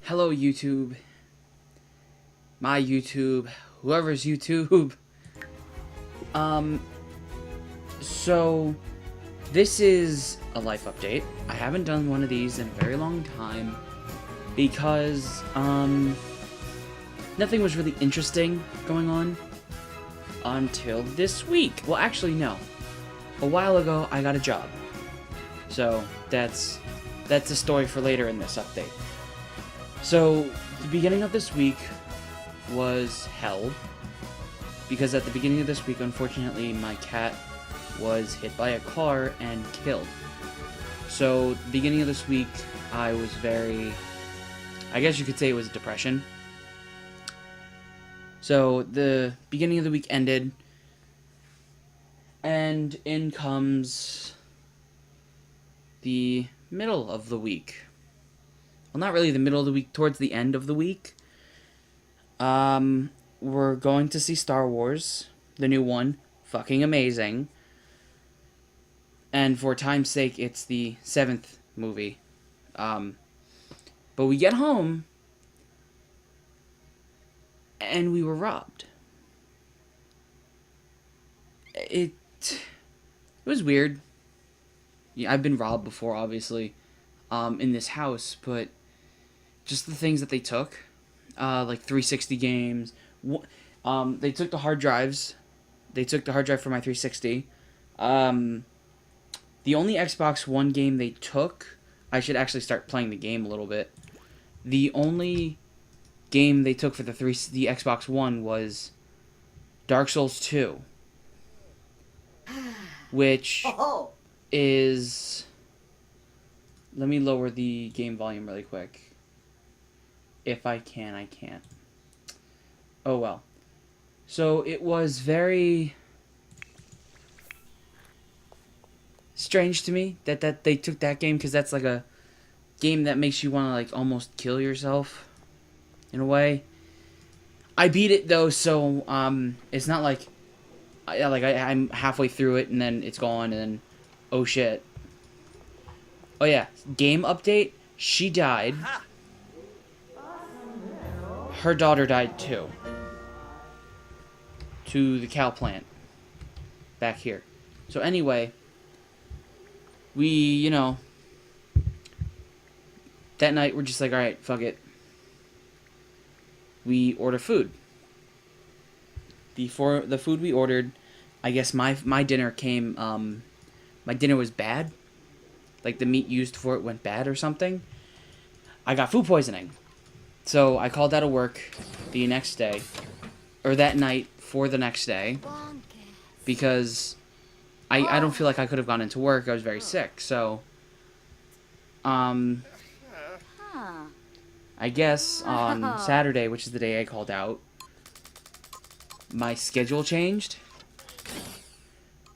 Hello, YouTube. My YouTube. Whoever's YouTube. So, this is a life update. I haven't done one of these in a very long time because, nothing was really interesting going on until this week. Well, actually, no. A while ago, I got a job. So, that's a story for later in this update. So, the beginning of this week was hell, because at the beginning of this week, unfortunately, my cat was hit by a car and killed. So, the beginning of this week, I was very, I guess you could say it was a depression. So, the beginning of the week ended, and in comes the middle of the week. Well, not really the middle of the week, towards the end of the week. We're going to see Star Wars, the new one. Fucking amazing. And for time's sake, it's the 7th movie. But we get home, and we were robbed. It was weird. Yeah, I've been robbed before, obviously, in this house, but just the things that they took, like 360 games. They took the hard drives. They took the hard drive for my 360. The only Xbox One game they took, I should actually start playing the game a little bit. The only game they took for the Xbox One was Dark Souls 2, which is... Let me lower the game volume really quick. If I can, I can't. Oh well. So it was very strange to me that they took that game, because that's like a game that makes you want to like almost kill yourself in a way. I beat it though, so it's not like I'm halfway through it and then it's gone and then oh shit. Oh yeah, game update. She died. Her daughter died too. To the cow plant. Back here. So anyway, we, that night we're just like, alright, fuck it. We order food. The food we ordered, I guess my dinner came, my dinner was bad. Like the meat used for it went bad or something. I got food poisoning. So I called out of work the next day, or that night for the next day, because I don't feel like I could have gone into work. I was very sick. So, I guess on Saturday, which is the day I called out, my schedule changed.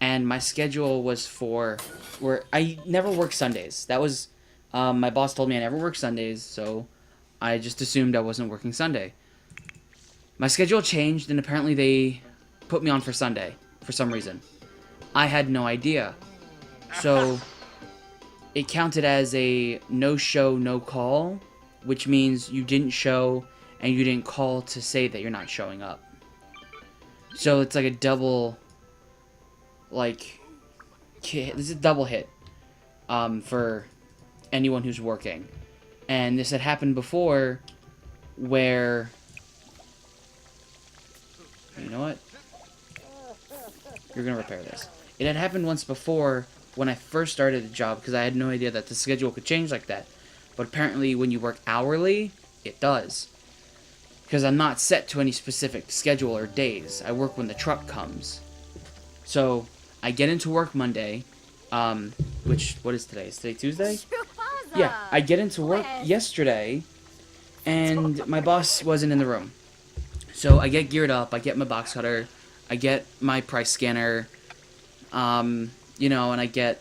And my schedule was where I never work Sundays. That was, my boss told me I never work Sundays, so I just assumed I wasn't working Sunday. My schedule changed, and apparently they put me on for Sunday, for some reason. I had no idea. So, it counted as a no-show, no-call, which means you didn't show, and you didn't call to say that you're not showing up. So, it's like a double, like, this is a double hit, for anyone who's working. And this had happened before, where... You know what? You're gonna repair this. It had happened once before when I first started the job, because I had no idea that the schedule could change like that. But apparently when you work hourly, it does. Because I'm not set to any specific schedule or days. I work when the truck comes. So, I get into work Monday, what is today? Is today Tuesday? Yeah, I get into work yesterday, and my boss wasn't in the room. So I get geared up, I get my box cutter, I get my price scanner, and I get,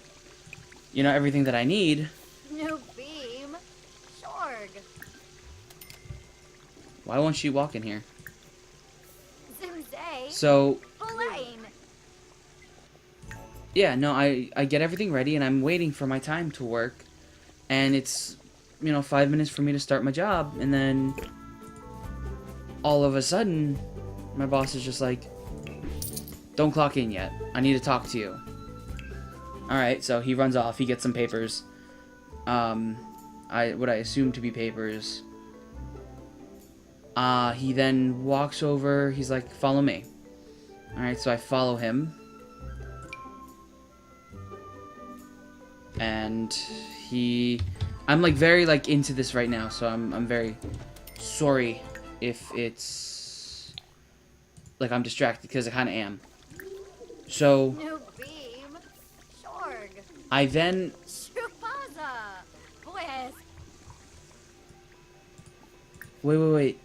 everything that I need. No beam. Shorg. Why won't she walk in here? Zuzay. So, Blaine. yeah, no, I get everything ready, and I'm waiting for my time to work, and it's 5 minutes for me to start my job, and then all of a sudden, my boss is just like, don't clock in yet. I need to talk to you. Alright, so he runs off. He gets some papers. What I assume to be papers. He then walks over. He's like, follow me. Alright, so I follow him. And I'm like very like into this right now, so I'm very sorry if it's like I'm distracted, because I kind of am. So New beam. Shorg. I then Shupaza. Pues. wait.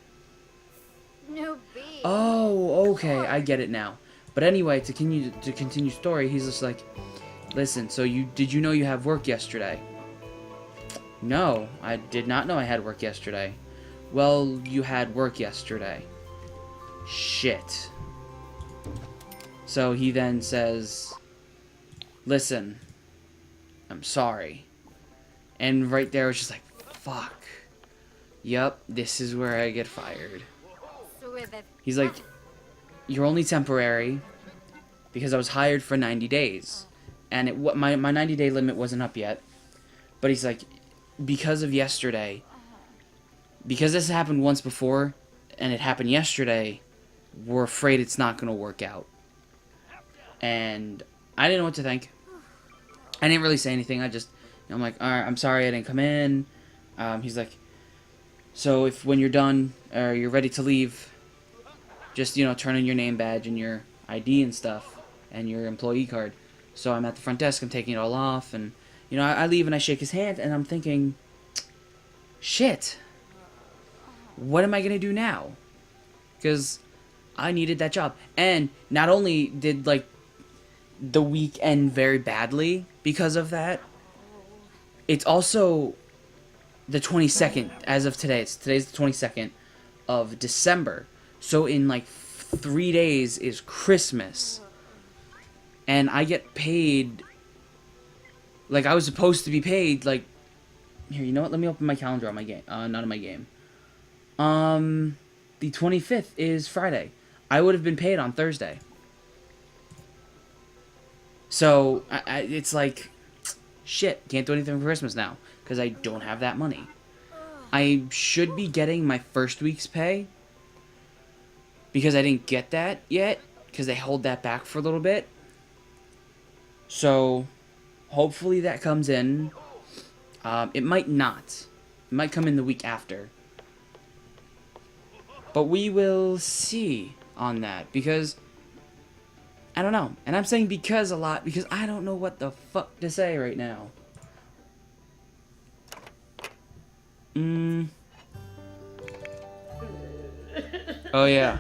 New beam. Oh, okay, I get it now. But anyway, to continue story, he's just like, listen, so did you know you have work yesterday? No, I did not know I had work yesterday. Well, you had work yesterday. Shit. So he then says, listen, I'm sorry. And right there, it's just like, fuck. Yup, this is where I get fired. He's like, you're only temporary because I was hired for 90 days. And my 90-day limit wasn't up yet. But he's like, because of yesterday, because this happened once before, and it happened yesterday, we're afraid it's not going to work out. And I didn't know what to think. I didn't really say anything. I'm like, alright, I'm sorry I didn't come in. He's like, so when you're done, or you're ready to leave, just, turn in your name badge and your ID and stuff, and your employee card. So I'm at the front desk, I'm taking it all off, and, I leave and I shake his hand, and I'm thinking, shit, what am I going to do now? Because I needed that job. And not only did, the week end very badly because of that, it's also the 22nd, as of today. Today's the 22nd of December. So in, 3 days is Christmas. And I get paid, I was supposed to be paid, here, you know what? Let me open my calendar on my game. Not on my game. The 25th is Friday. I would have been paid on Thursday. So, it's like, shit, can't do anything for Christmas now, because I don't have that money. I should be getting my first week's pay, because I didn't get that yet, because they hold that back for a little bit. So, hopefully that comes in. It might not. It might come in the week after. But we will see on that, because I don't know. And I'm saying because a lot, because I don't know what the fuck to say right now. Oh, yeah.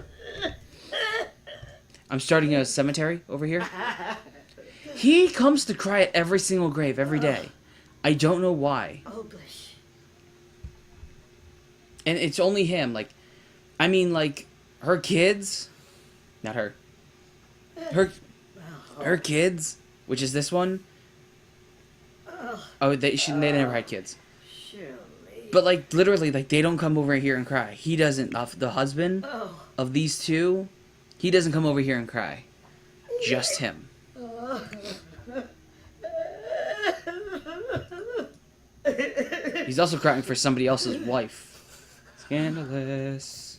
I'm starting a cemetery over here. He comes to cry at every single grave every day. I don't know why. And it's only him. Her kids... Not her. Her kids, which is this one. Oh, they never had kids. But, literally, they don't come over here and cry. He doesn't... The husband of these two, he doesn't come over here and cry. Just him. He's also crying for somebody else's wife. Scandalous.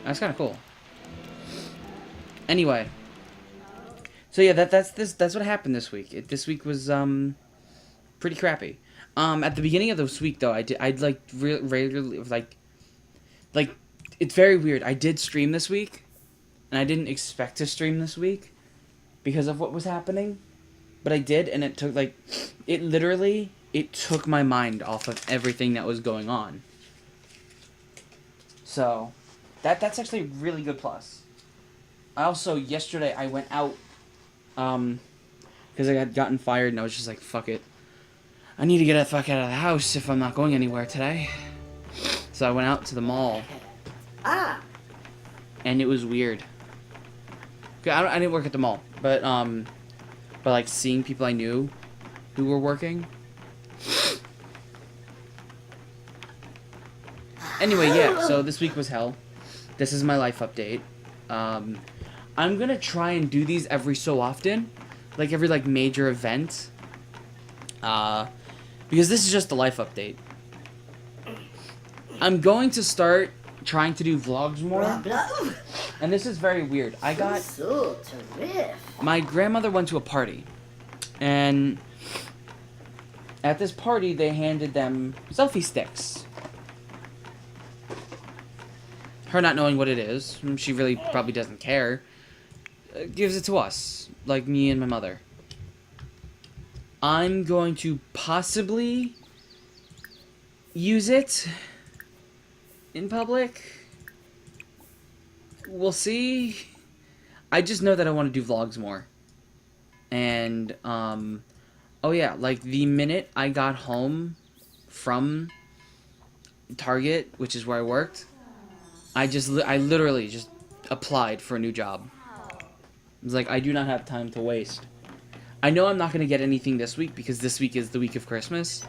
That's kind of cool. Anyway, so yeah, that's what happened this week. This week was pretty crappy. At the beginning of this week though, I'd regularly it's very weird. I did stream this week, and I didn't expect to stream this week because of what was happening, but I did, and it took it took my mind off of everything that was going on. So, that's actually a really good plus. Yesterday I went out, because I had gotten fired, and I was just like, fuck it. I need to get the fuck out of the house if I'm not going anywhere today. So I went out to the mall. And it was weird. I didn't work at the mall, but, but like seeing people I knew who were working. Anyway, yeah, so this week was hell. This is my life update. I'm gonna try and do these every so often, like every like major event, because this is just a life update. I'm going to start trying to do vlogs more, and this is very weird. I got my grandmother went to a party, and at this party they handed them selfie sticks. Her not knowing what it is, she really probably doesn't care, gives it to us, like me and my mother. I'm going to possibly use it in public. We'll see. I just know that I want to do vlogs more. And, oh yeah, like the minute I got home from Target, which is where I worked, I literally just applied for a new job. I was like, I do not have time to waste. I know I'm not going to get anything this week because this week is the week of Christmas.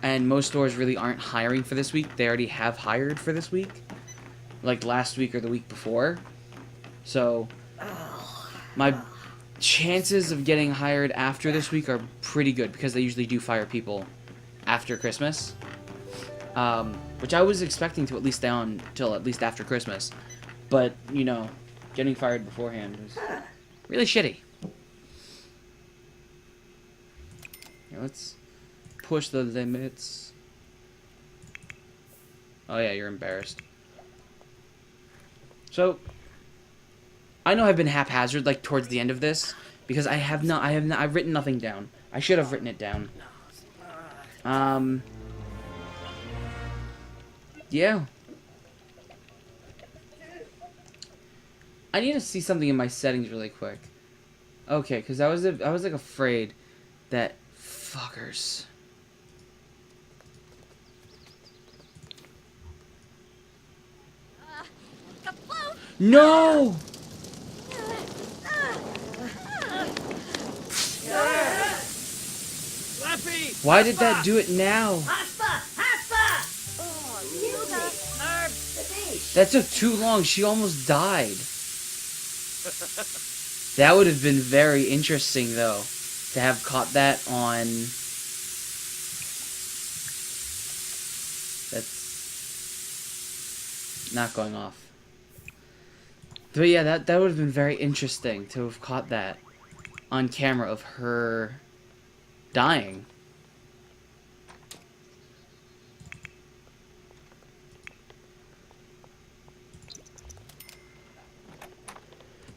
And most stores really aren't hiring for this week. They already have hired for this week. Like last week or the week before. So, my chances of getting hired after this week are pretty good because they usually do fire people after Christmas. Which I was expecting to at least stay on till at least after Christmas. But, you know, getting fired beforehand was really shitty. Here, let's push the limits. Oh yeah, you're embarrassed. So, I know I've been haphazard, like, towards the end of this, because I've written nothing down. I should have written it down. Yeah. I need to see something in my settings really quick. Okay, because I was like afraid that fuckers. No! Why did that do it now? That took too long. She almost died. That would have been very interesting, though, to have caught that on... That's not going off. But yeah, that would have been very interesting to have caught that on camera of her dying.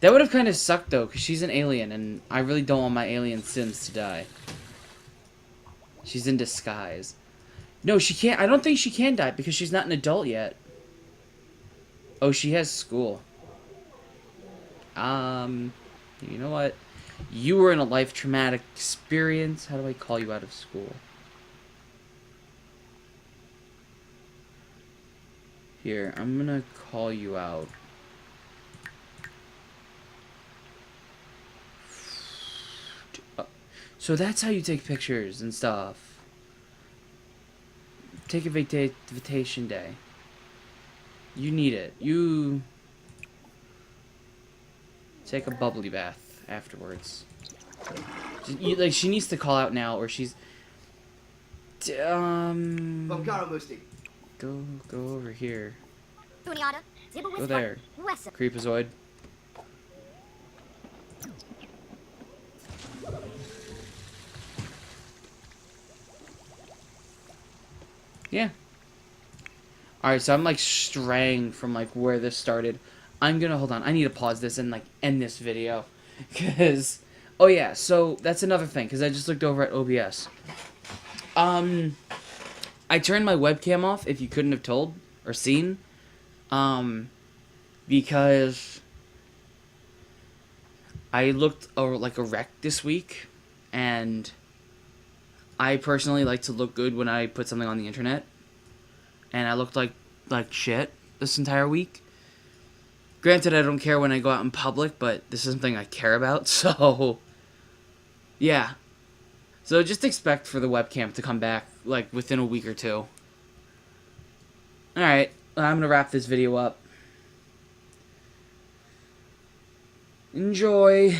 That would have kind of sucked, though, because she's an alien, and I really don't want my alien Sims to die. She's in disguise. No, she can't. I don't think she can die, because she's not an adult yet. Oh, she has school. You know what? You were in a life traumatic experience. How do I call you out of school? Here, I'm gonna call you out. So that's how you take pictures and stuff. Take a vacation day. You need it. You take a bubbly bath afterwards. Like, she needs to call out now, or she's... Go over here. Go there. Creepazoid. Yeah. Alright, so I'm like straying from like where this started. I'm gonna, hold on, I need to pause this and like end this video. Cause, oh yeah, so that's another thing, cause I just looked over at OBS. I turned my webcam off, if you couldn't have told or seen. Because I looked like a wreck this week, and I personally like to look good when I put something on the internet, and I looked like shit this entire week. Granted, I don't care when I go out in public, but this is something I care about, so Yeah. So just expect for the webcam to come back, like, within a week or two. Alright, I'm gonna wrap this video up. Enjoy.